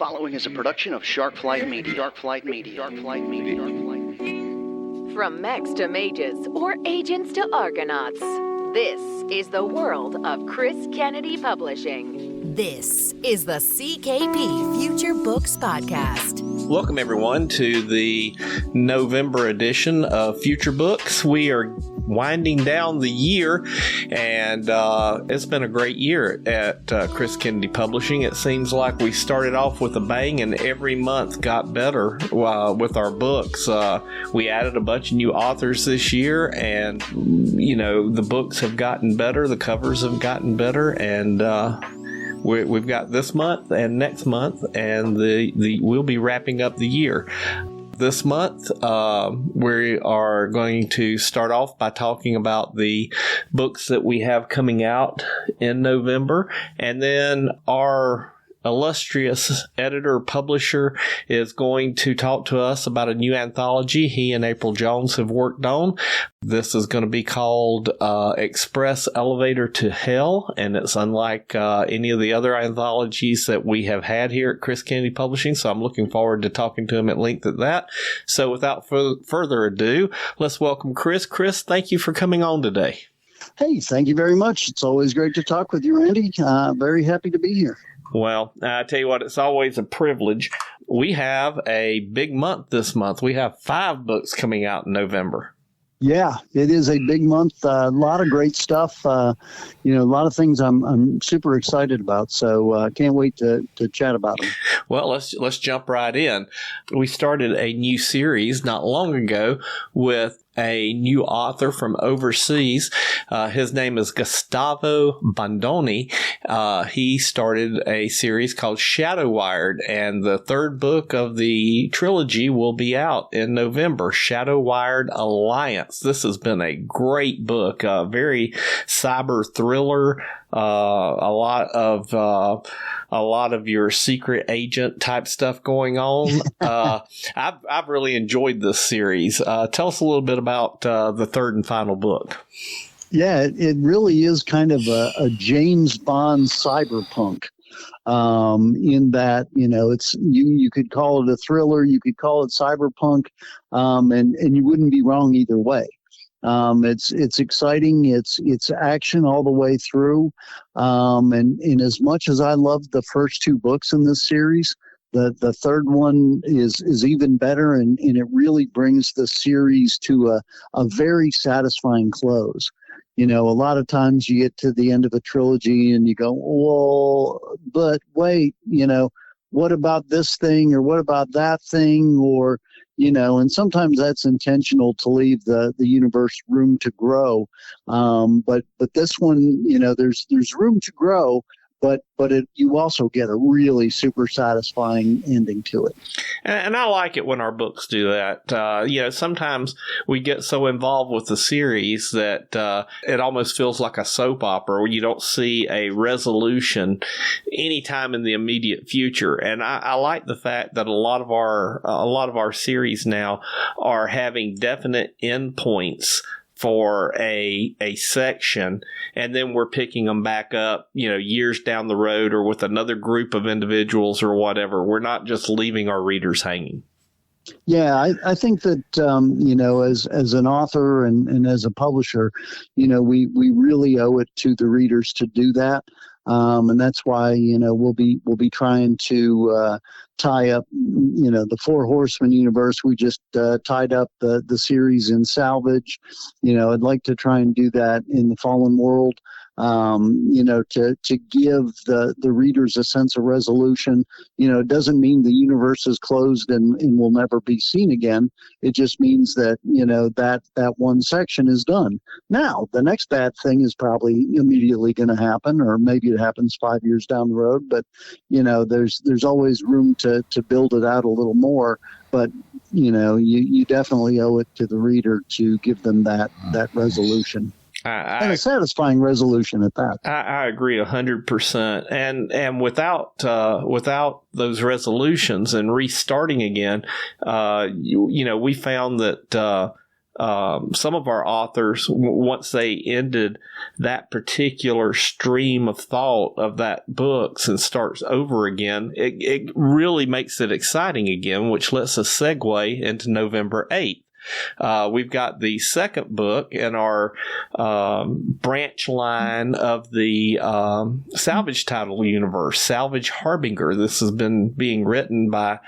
following is a production of Shark Flight Media. From mechs to mages or agents to argonauts, this is the world of Chris Kennedy Publishing. This is the CKP Future Books Podcast. Welcome, everyone, to the November edition of Future Books. We are winding down the year, and it's been a great year at Chris Kennedy Publishing. It seems like we started off with a bang, and every month got better with our books. We added a bunch of new authors this year, and, you know, the books have gotten better, the covers have gotten better, and we've got this month and next month, and we'll be wrapping up the year. This month, we are going to start off by talking about the books that we have coming out in November, and then our illustrious editor-publisher is going to talk to us about a new anthology he and April Jones have worked on. This is going to be called Express Elevator to Hell, and it's unlike any of the other anthologies that we have had here at Chris Kennedy Publishing, so I'm looking forward to talking to him at length at that. So without further ado, let's welcome Chris. Chris, thank you for coming on today. Hey, thank you very much. It's always great to talk with you, Randy. Very happy to be here. Well, I tell you what, it's always a privilege. We have a big month this month. We have 5 books coming out in November. Yeah, it is a big month. A lot of great stuff. A lot of things I'm super excited about. So can't wait to chat about them. Well, let's jump right in. We started a new series not long ago with a new author from overseas. His name is Gustavo Bondi. He started a series called Shadowwired, and the 3rd book of the trilogy will be out in November, Shadowwired Alliance. This has been a great book, a very cyber thriller, a lot of your secret agent type stuff going on. I've really enjoyed this series. Tell us a little bit about the 3rd and final book. Yeah, it really is kind of a James Bond cyberpunk. In that, it's you could call it a thriller, you could call it cyberpunk, and you wouldn't be wrong either way. It's exciting. It's action all the way through. And as much as I loved the first 2 books in this series, the 3rd one is even better, and it really brings the series to a very satisfying close. A lot of times you get to the end of a trilogy and you go, well, but wait, what about this thing, or what about that thing, or, and sometimes that's intentional to leave the universe room to grow. But this one, there's room to grow, but you also get a really super satisfying ending to it. And I like it when our books do that. Sometimes we get so involved with the series that it almost feels like a soap opera where you don't see a resolution anytime in the immediate future. And I like the fact that a lot of our series now are having definite endpoints for a section, and then we're picking them back up, years down the road, or with another group of individuals or whatever. We're not just leaving our readers hanging. Yeah, I think that, as an author and as a publisher, we really owe it to the readers to do that. And that's why, we'll be trying to tie up, the 4 Horsemen universe. We just tied up the series in Salvage. I'd like to try and do that in the Fallen World. To give the readers a sense of resolution. It doesn't mean the universe is closed and will never be seen again. It just means that, that one section is done. Now, the next bad thing is probably immediately going to happen, or maybe it happens 5 years down the road, but, there's always room to build it out a little more. But, you definitely owe it to the reader to give them that resolution. And a satisfying resolution at that. I agree 100%. And without those resolutions and restarting again, we found that some of our authors, once they ended that particular stream of thought of that books and starts over again, it really makes it exciting again, which lets us segue into November 8th. We've got the second book in our branch line of the Salvage title universe, Salvage HARBINGER. This has been being written by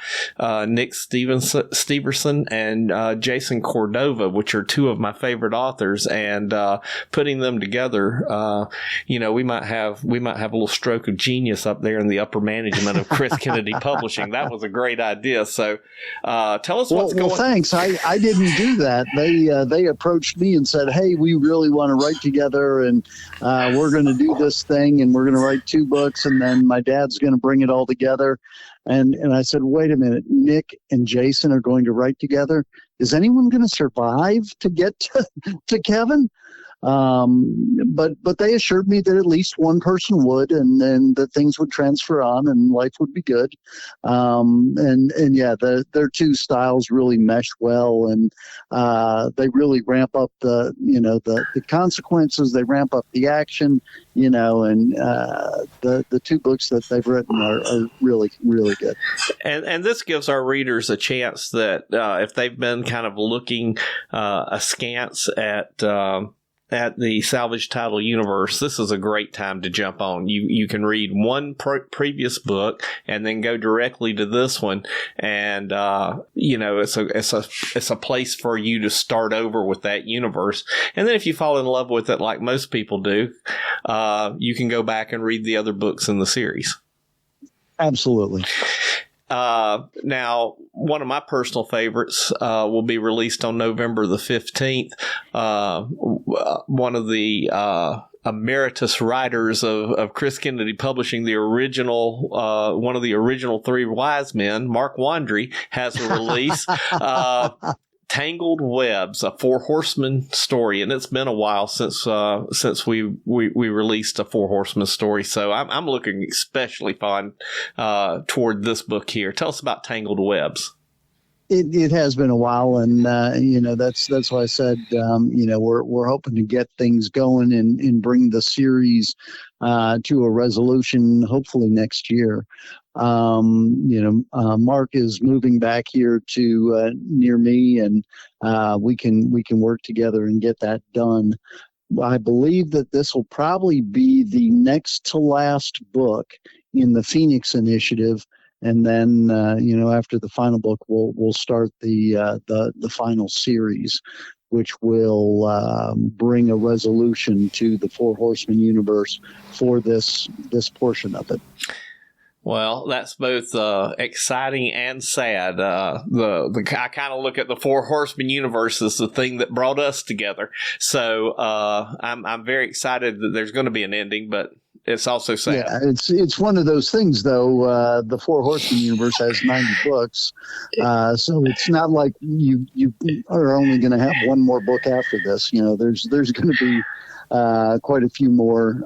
Nick Steverson and Jason Cordova, which are two of my favorite authors. And putting them together, we might have a little stroke of genius up there in the upper management of Chris Kennedy Publishing. That was a great idea. So tell us what's going on. Well, thanks. I didn't do that. They approached me and said, "Hey, we really want to write together, and we're going to do this thing, and we're going to write 2 books, and then my dad's going to bring it all together." And I said, "Wait a minute, Nick and Jason are going to write together. Is anyone going to survive to get to Kevin?" But they assured me that at least one person would, and that things would transfer on and life would be good. Their 2 styles really mesh well, and they really ramp up the consequences. They ramp up the action, and the 2 books that they've written are really, really good. And this gives our readers a chance that if they've been kind of looking askance at the Salvage title universe, this is a great time to jump on. You can read one previous book and then go directly to this one, and it's a place for you to start over with that universe. And then if you fall in love with it, like most people do, you can go back and read the other books in the series. Absolutely. Now, one of my personal favorites will be released on November the 15th. One of the emeritus writers of Chris Kennedy Publishing, the original, one of the original 3 wise men, Mark Wandrey, has a release. Tangled Webs, a 4 Horsemen story, and it's been a while since we released a 4 Horsemen story. So I'm looking especially fond toward this book here. Tell us about Tangled Webs. It has been a while, and that's why I said we're hoping to get things going and bring the series to a resolution hopefully next year. Mark is moving back here to near me, and we can work together and get that done. I believe that this will probably be the next to last book in the Phoenix Initiative. And then, after the final book, we'll start the final series, which will bring a resolution to the 4 Horsemen universe for this portion of it. Well, that's both exciting and sad. I kind of look at the 4 Horsemen universe as the thing that brought us together. So I'm very excited that there's going to be an ending, but it's also sad. Yeah, it's one of those things, though. The 4 Horsemen universe has 90 books, so it's not like you are only going to have one more book after this. There's going to be quite a few more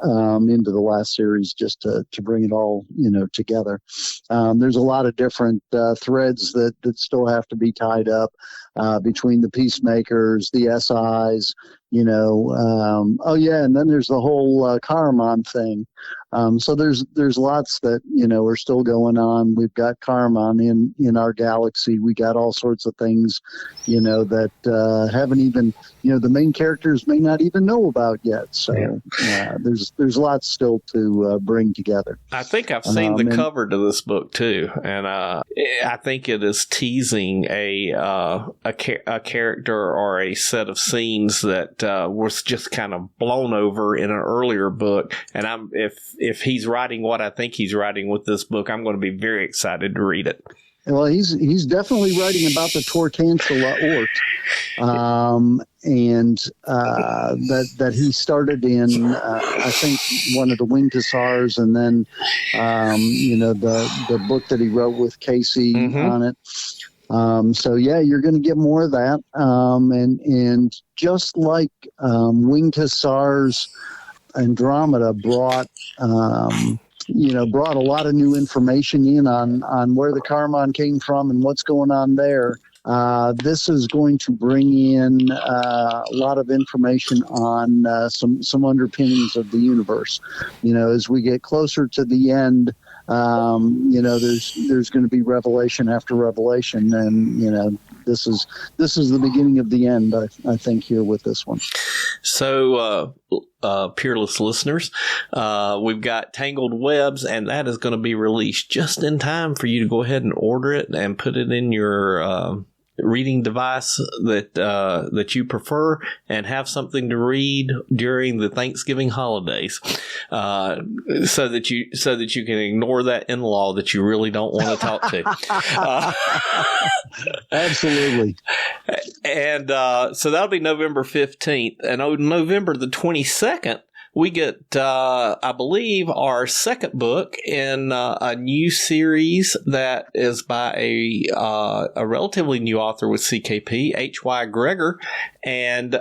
into the last series just to bring it all together. There's a lot of different threads that still have to be tied up between the Peacemakers, the SIs, and then there's the whole Karaman thing. So there's lots that are still going on. We've got Karaman in our galaxy. We got all sorts of things that haven't even the main characters may not even know about yet. So there's lots still to bring together. I think I've seen the cover to this book too, and I think it is teasing a character or a set of scenes that was just kind of blown over in an earlier book. And if he's writing what I think he's writing with this book, I'm going to be very excited to read it. Well, he's definitely writing about the Tortantula Ort, and that he started in I think one of the Wing Cassars, and then the book that he wrote with Casey on it. So you're going to get more of that, and just like Wing Cassars, Andromeda brought a lot of new information in on where the Karaman came from and what's going on there. This is going to bring in a lot of information on some underpinnings of the universe. As we get closer to the end, there's going to be revelation after revelation, and this is the beginning of the end. I think here with this one. So, peerless listeners, we've got Tangled Webs, and that is going to be released just in time for you to go ahead and order it and put it in your reading device that you prefer, and have something to read during the Thanksgiving holidays, so that you can ignore that in-law that you really don't want to talk to. Absolutely. And so that'll be November 15th, and on November the 22nd. We get, I believe, our second book in a new series that is by a relatively new author with CKP, H.Y. Gregor, and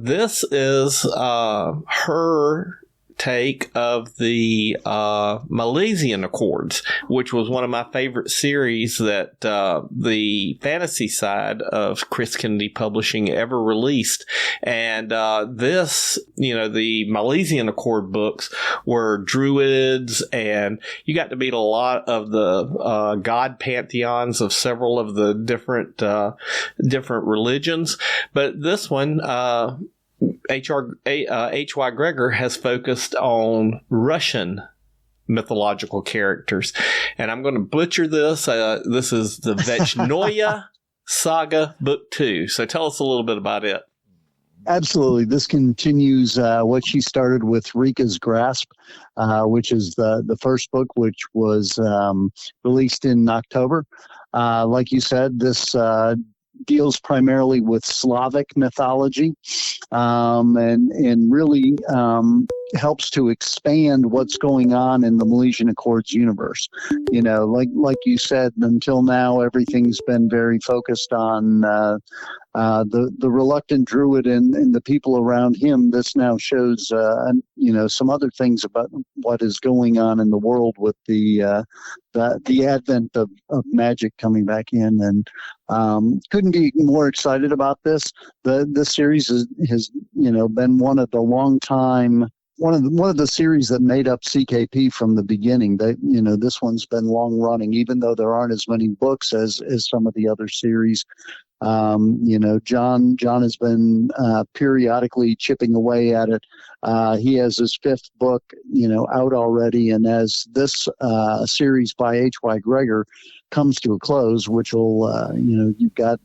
this is her take of the Milesian Accords, which was one of my favorite series that the fantasy side of Chris Kennedy Publishing ever released. And this, the Milesian Accord books were druids, and you got to meet a lot of the god pantheons of several of the different religions. But this one, H.Y. Gregor has focused on Russian mythological characters. And I'm going to butcher this. This is the Vechnoya Saga Book 2. So tell us a little bit about it. Absolutely. This continues what she started with Rika's Grasp, which is the first book, which was released in October. Like you said, this deals primarily with Slavic mythology, and really helps to expand what's going on in the Milesian Accords universe. Like you said, until now, everything's been very focused on the reluctant druid and the people around him. This now shows, some other things about what is going on in the world with the advent of magic coming back in, and couldn't be more excited about this. This series has been one of the series that made up CKP from the beginning. This one's been long running, even though there aren't as many books as some of the other series. John has been periodically chipping away at it. He has his fifth book, out already, and as this series by H.Y. Gregor comes to a close, which will, you've got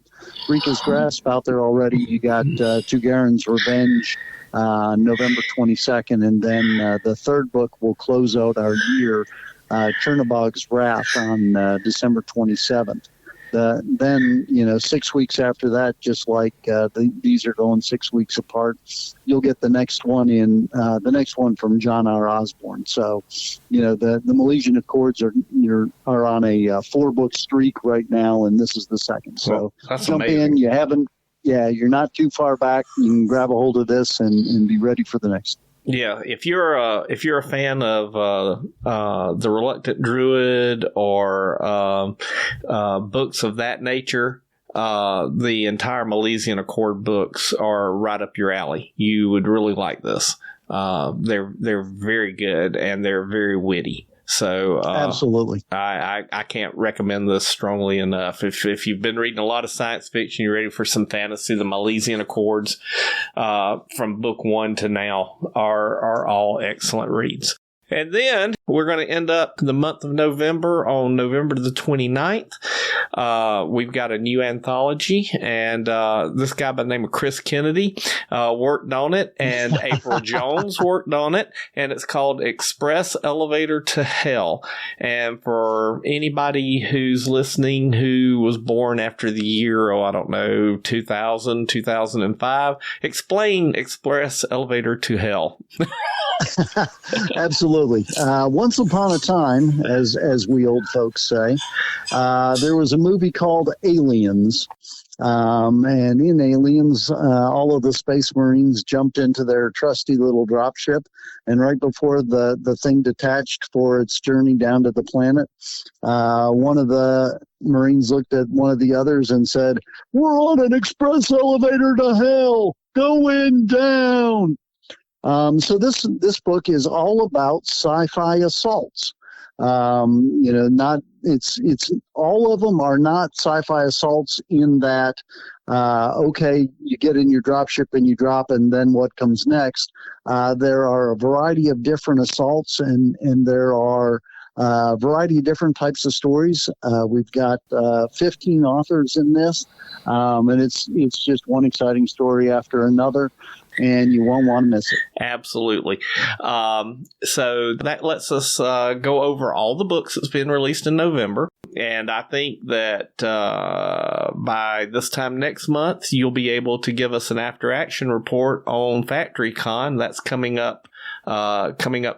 Rika's Grasp out there already. You got TUGARIN'S Revenge, November 22nd, and then the third book will close out our year, Chernobog's Wrath, on December 27th. Then 6 weeks after that, just like these are going 6 weeks apart, you'll get the next one from John R. Osborne. So, the Milesian Accords are on a 4-book streak right now, and this is the second. So jump amazing. In. You're not too far back. You can grab a hold of this and be ready for the next. Yeah, if you're a fan of the Reluctant Druid or books of that nature, the entire Milesian Accord books are right up your alley. You would really like this. They're very good, and they're very witty. So absolutely, I can't recommend this strongly enough. If you've been reading a lot of science fiction, you're ready for some fantasy, the Milesian Accords from book 1 to now are all excellent reads. And then we're going to end up the month of November on November the 29th. We've got a new anthology, and this guy by the name of Chris Kennedy worked on it, and April Jones worked on it, and it's called Express Elevator to Hell. And for anybody who's listening who was born after the year, 2000, 2005, explain Express Elevator to Hell. Absolutely. Once upon a time, as we old folks say, there was a movie called Aliens. And in Aliens, all of the Space Marines jumped into their trusty little dropship. And right before the thing detached for its journey down to the planet, one of the Marines looked at one of the others and said, "We're on an express elevator to hell. Going down." So this book is all about sci-fi assaults. It's all of them are not sci-fi assaults in that, okay, you get in your dropship and you drop, and then what comes next? There are a variety of different assaults, and there are a variety of different types of stories. We've got 15 authors in this, and it's just one exciting story after another, and you won't want to miss it. Absolutely. So that lets us go over all the books that's been released in November. And I think that by this time next month, you'll be able to give us an after-action report on LibertyCon. That's coming up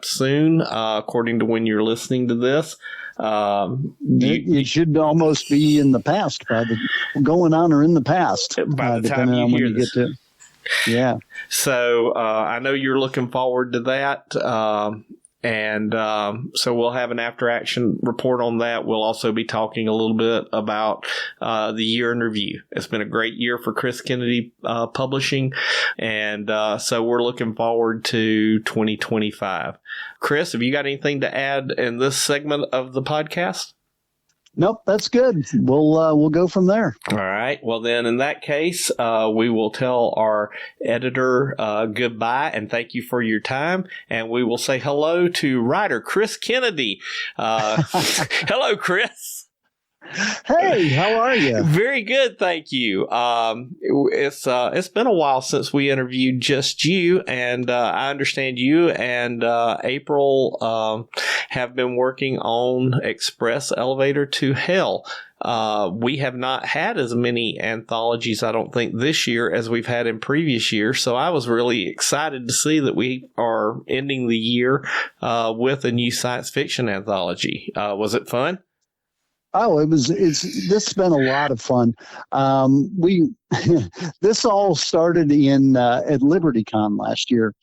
soon, according to when you're listening to this. It should almost be in the past, going on or in the past. By the time you hear this. Yeah. So I know you're looking forward to that. And so we'll have an after-action report on that. We'll also be talking a little bit about the year in review. It's been a great year for Chris Kennedy Publishing, and so we're looking forward to 2025. Chris, have you got anything to add in this segment of the podcast? Nope, that's good. We'll go from there. All right. Well, then, in that case, we will tell our editor goodbye and thank you for your time. And we will say hello to writer Chris Kennedy. Hello, Chris. Hey, how are you? Very good, thank you. It's been a while since we interviewed just you, and I understand you and April have been working on Express Elevator to Hell. We have not had as many anthologies, I don't think, this year as we've had in previous years. So I was really excited to see that we are ending the year with a new science fiction anthology. Was it fun? Oh, this has been a lot of fun. This all started at LibertyCon last year,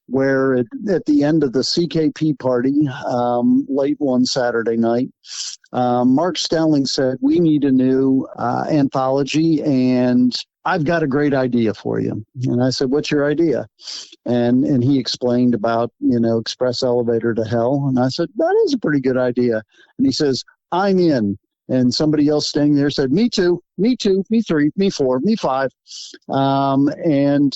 where at the end of the CKP party, late one Saturday night, Mark Stelling said, "We need a new anthology, and I've got a great idea for you." And I said, "What's your idea?" And he explained about, Express Elevator to Hell. And I said, "That is a pretty good idea." And he says, "I'm in." And somebody else standing there said, "Me too, me 3, me 4, me 5. And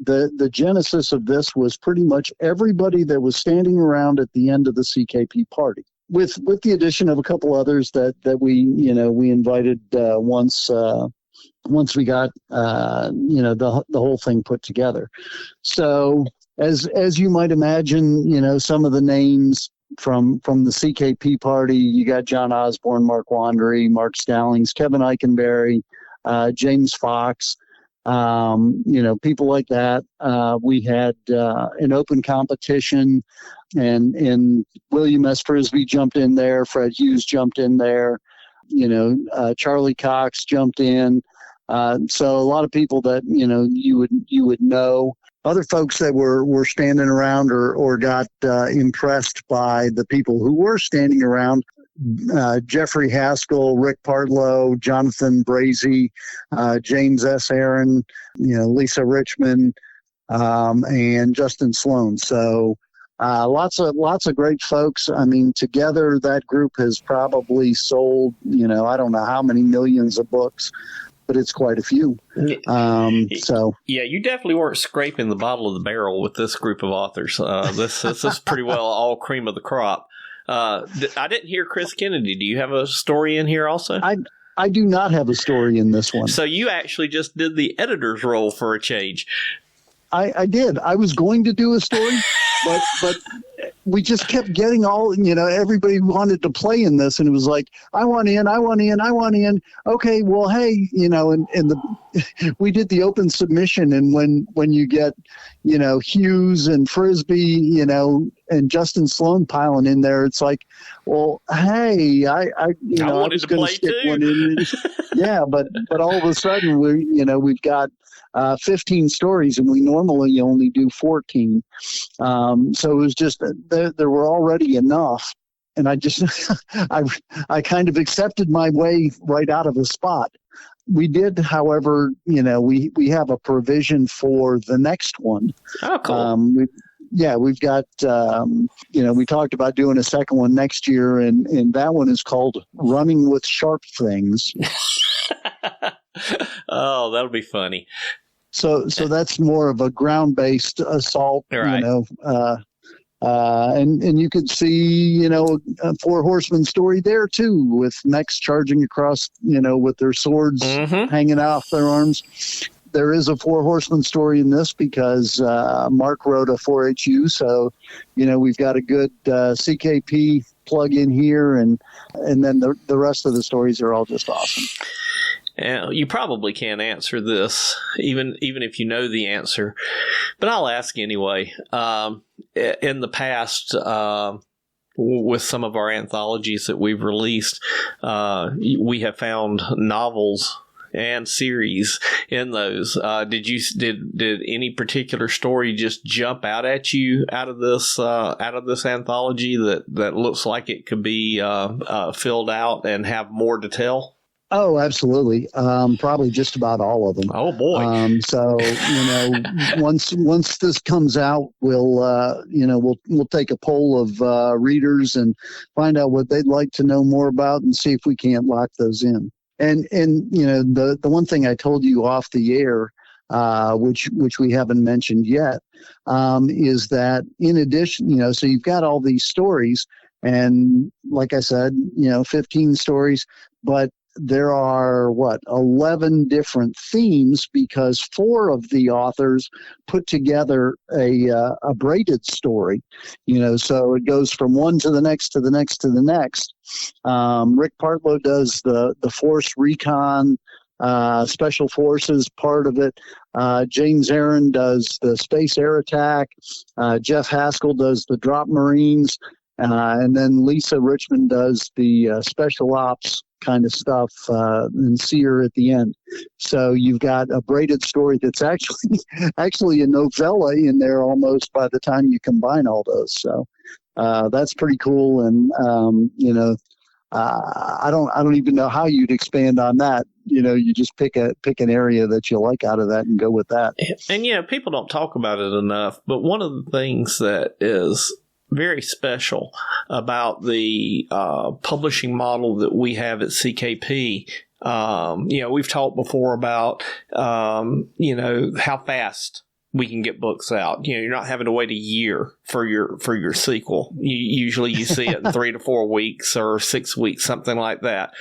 the genesis of this was pretty much everybody that was standing around at the end of the CKP party, with the addition of a couple others that we invited once we got the whole thing put together. So as you might imagine, some of the names from the CKP party, you got John Osborne, Mark Wandrey, Mark Stallings, Kevin Eikenberry, James Fox, people like that. We had an open competition, and William S. Frisbee jumped in there, Fred Hughes jumped in there, Charlie Cox jumped in. So a lot of people that you would know. Other folks that were standing around or got impressed by the people who were standing around: Jeffrey Haskell, Rick Partlow, Jonathan Brazy, James S. Aaron, Lisa Richmond, and Justin Sloan. So lots of great folks. I mean, together that group has probably sold, I don't know how many millions of books, but it's quite a few. Yeah, you definitely weren't scraping the bottom of the barrel with this group of authors. This is pretty well all cream of the crop. I didn't hear Chris Kennedy. Do you have a story in here also? I do not have a story in this one. So you actually just did the editor's role for a change. I did. I was going to do a story, but we just kept getting everybody wanted to play in this, and it was like, I want in. Okay, well, hey, we did the open submission, and when you get, Hughes and Frisbee, and Justin Sloan piling in there. It's like, well, hey, I was going to stick one in. Yeah, but all of a sudden we've got 15 stories, and we normally only do 14. So it was just there were already enough, and I just I kind of accepted my way right out of the spot. We did, however, we have a provision for the next one. Oh, cool. We've got, we talked about doing a second one next year, and that one is called Running with Sharp Things. Oh, that'll be funny. So that's more of a ground-based assault, right. And you could see, a Four Horsemen story there too, with mechs charging across, with their swords hanging off their arms. There is a Four Horsemen story in this because Mark wrote a 4HU, so we've got a good CKP plug in here, and then the rest of the stories are all just awesome. You probably can't answer this, even if you know the answer, but I'll ask anyway. In the past, with some of our anthologies that we've released, we have found novels and series in those. Did any particular story just jump out at you out of this anthology that looks like it could be filled out and have more to tell? Oh, absolutely. Probably just about all of them. Oh boy. So, once this comes out, we'll take a poll of readers and find out what they'd like to know more about and see if we can't lock those in. And the one thing I told you off the air, which we haven't mentioned yet, is that in addition, so you've got all these stories, and like I said, 15 stories, but there are 11 different themes, because 4 of the authors put together a braided story, so it goes from one to the next to the next to the next. Rick Partlow does the Force Recon Special Forces part of it. James Aaron does the Space Air Attack. Jeff Haskell does the Drop Marines. And then Lisa Richmond does the Special Ops kind of stuff, and Seer at the end. So you've got a braided story that's actually a novella in there almost by the time you combine all those. So that's pretty cool. And I don't even know how you'd expand on that. You just pick an area that you like out of that and go with that. And people don't talk about it enough, but one of the things that is very special about the publishing model that we have at CKP. We've talked before about, how fast we can get books out. You're not having to wait a year for your sequel. Usually you see it in 3 to 4 weeks or 6 weeks, something like that.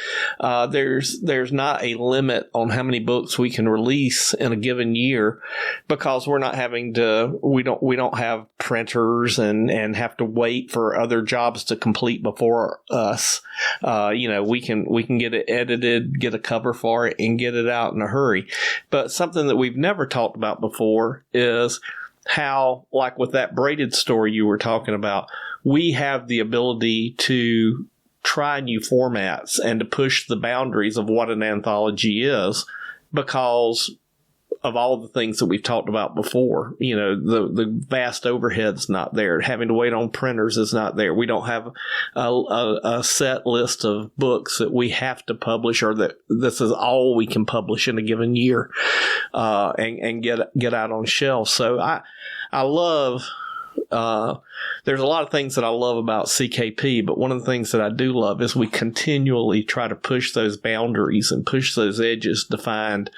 There's not a limit on how many books we can release in a given year, because we're not having to. We don't have printers and have to wait for other jobs to complete before us. We can get it edited, get a cover for it, and get it out in a hurry. But something that we've never talked about before is how, like with that braided story you were talking about, we have the ability to try new formats and to push the boundaries of what an anthology is, because of all the things that we've talked about before. The vast overhead's not there. Having to wait on printers is not there. We don't have a set list of books that we have to publish, or that this is all we can publish in a given year, and get out on shelves. So I love. There's a lot of things that I love about CKP, but one of the things that I do love is we continually try to push those boundaries and push those edges to find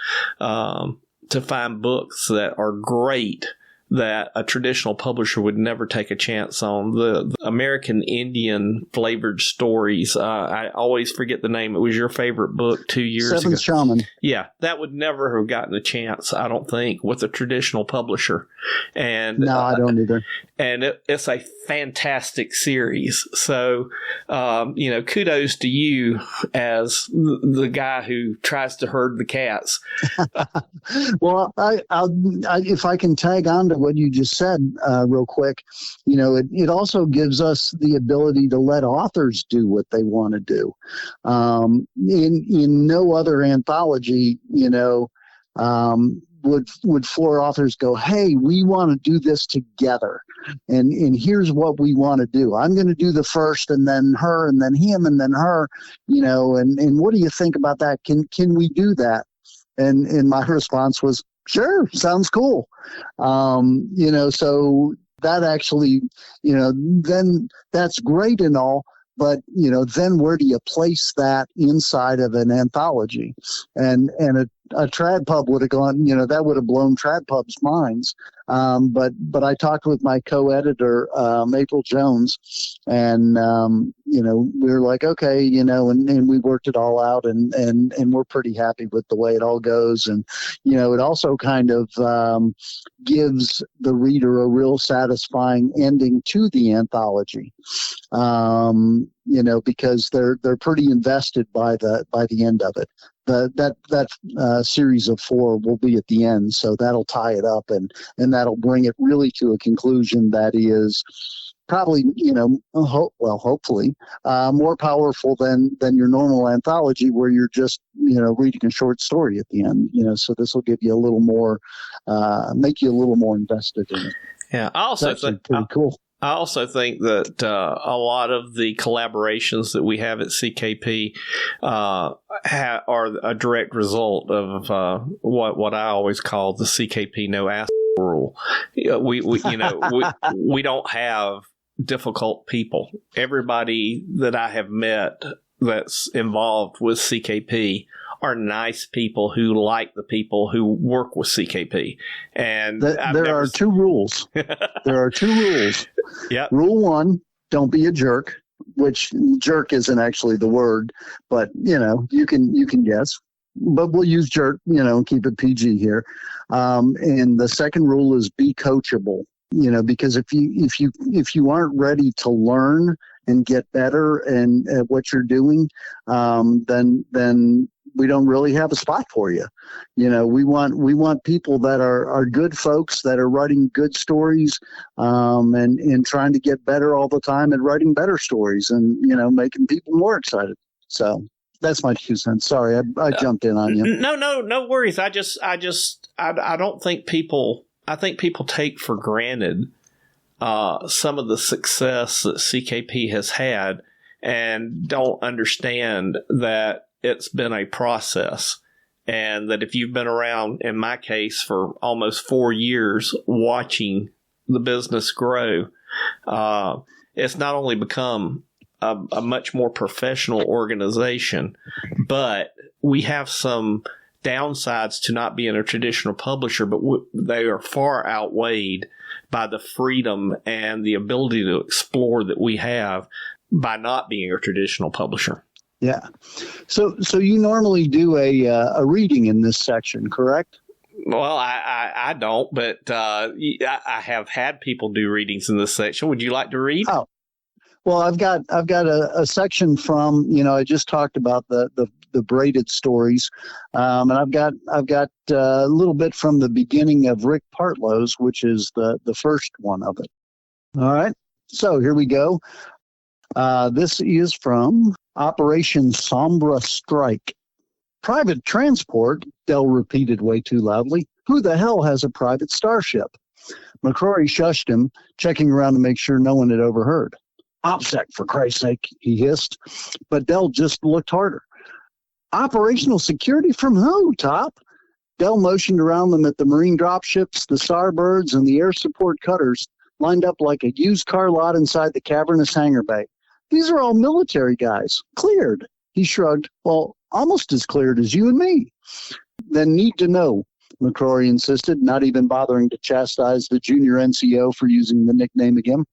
books that are great, that a traditional publisher would never take a chance on. The American Indian flavored stories. I always forget the name. It was your favorite book 2 years ago. Seventh Shaman. Yeah, that would never have gotten a chance, I don't think, with a traditional publisher. And no, I don't either. And it's a fantastic series. So, kudos to you as the guy who tries to herd the cats. Well, I if I can tag on to to what you just said real quick, it also gives us the ability to let authors do what they want to do. In no other anthology, would four authors go, hey, we want to do this together. And here's what we want to do. I'm going to do the first, and then her, and then him, and then her, and what do you think about that? Can we do that? And my response was, sure, sounds cool. So that actually, then that's great and all. But, then where do you place that inside of an anthology? And a trad pub would have gone, that would have blown trad pubs' minds. But I talked with my co-editor, April Jones, and, we were like, okay, and we worked it all out, and we're pretty happy with the way it all goes. And, it also kind of gives the reader a real satisfying ending to the anthology. Because they're pretty invested by the end of it. That series of 4 will be at the end, so that'll tie it up and that'll bring it really to a conclusion that is probably, hopefully, more powerful than your normal anthology where you're just, reading a short story at the end. So this will give you a little more, make you a little more invested in it. Yeah, I also think pretty cool. I also think that a lot of the collaborations that we have at CKP are a direct result of what I always call the CKP no ass rule. We don't have difficult people. Everybody that I have met that's involved with CKP are nice people who like the people who work with CKP. And there are two rules. There are two rules. Yep. Rule 1, don't be a jerk, which jerk isn't actually the word, but you can guess. But we'll use jerk, and keep it PG here. And the second rule is be coachable. Because if you aren't ready to learn and get better and at what you're doing, then we don't really have a spot for you. We want people that are good folks that are writing good stories, and trying to get better all the time and writing better stories and, making people more excited. So that's my 2 cents. Sorry, I jumped in on you. No worries. I don't think I think people take for granted some of the success that CKP has had and don't understand that it's been a process, and that if you've been around, in my case, for almost 4 years watching the business grow, it's not only become a much more professional organization, but we have some downsides to not being a traditional publisher, but they are far outweighed by the freedom and the ability to explore that we have by not being a traditional publisher. Yeah. So you normally do a reading in this section, correct? Well, I don't, but I have had people do readings in this section. Would you like to read? Oh, well, I've got a section from, I just talked about the braided stories, and I've got a little bit from the beginning of Rick Partlow's, which is the first one of it. All right. So here we go. This is from Operation Sombra Strike. Private transport, Dell repeated way too loudly. Who the hell has a private starship? McCrory shushed him, checking around to make sure no one had overheard. OPSEC, for Christ's sake, he hissed. But Dell just looked harder. Operational security from who, Top? Dell motioned around them at the marine dropships, the Starbirds, and the air support cutters lined up like a used car lot inside the cavernous hangar bay. These are all military guys. Cleared. He shrugged. Well, almost as cleared as you and me. Then need to know, McCrory insisted, not even bothering to chastise the junior NCO for using the nickname again.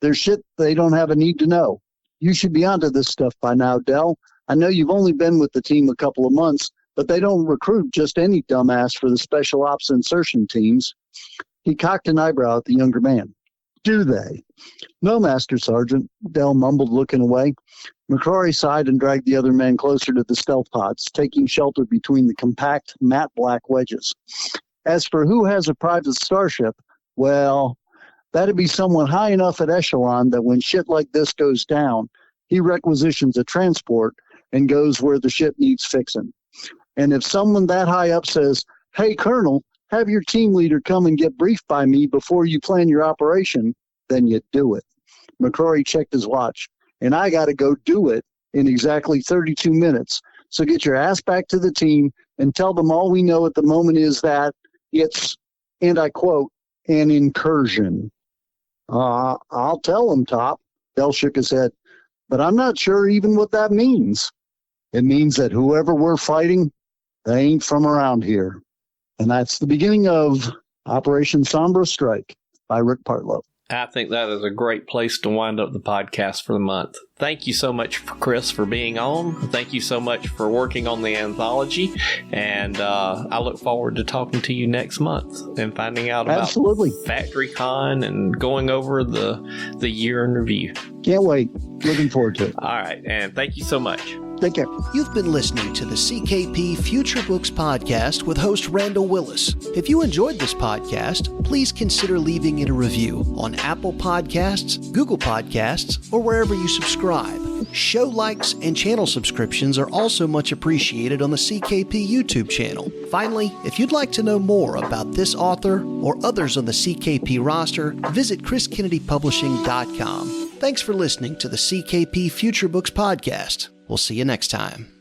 There's shit they don't have a need to know. You should be onto this stuff by now, Dell. I know you've only been with the team a couple of months, but they don't recruit just any dumbass for the special ops insertion teams. He cocked an eyebrow at the younger man. Do they? No, Master Sergeant, Dell mumbled, looking away. McCrory sighed and dragged the other man closer to the stealth pods, taking shelter between the compact, matte black wedges. As for who has a private starship, Well, that'd be someone high enough at echelon that when shit like this goes down, he requisitions a transport and goes where the shit needs fixing. And if someone that high up says, hey, Colonel, have your team leader come and get briefed by me before you plan your operation, then you do it. McCrory checked his watch, and I got to go do it in exactly 32 minutes. So get your ass back to the team and tell them all we know at the moment is that it's, and I quote, an incursion. I'll tell them, Top. Dell shook his head, but I'm not sure even what that means. It means that whoever we're fighting, they ain't from around here. And that's the beginning of Operation Sombra Strike by Rick Partlow. I think that is a great place to wind up the podcast for the month. Thank you so much, Chris, for being on. Thank you so much for working on the anthology. And I look forward to talking to you next month and finding out about FactoryCon and going over the year in review. Can't wait. Looking forward to it. All right. And thank you so much. Take care. You've been listening to the CKP Future Books Podcast with host Randall Willis. If you enjoyed this podcast, please consider leaving it a review on Apple Podcasts, Google Podcasts, or wherever you subscribe. Show likes and channel subscriptions are also much appreciated on the CKP YouTube channel. Finally, if you'd like to know more about this author or others on the CKP roster, visit chriskennedypublishing.com. Thanks for listening to the CKP Future Books Podcast. We'll see you next time.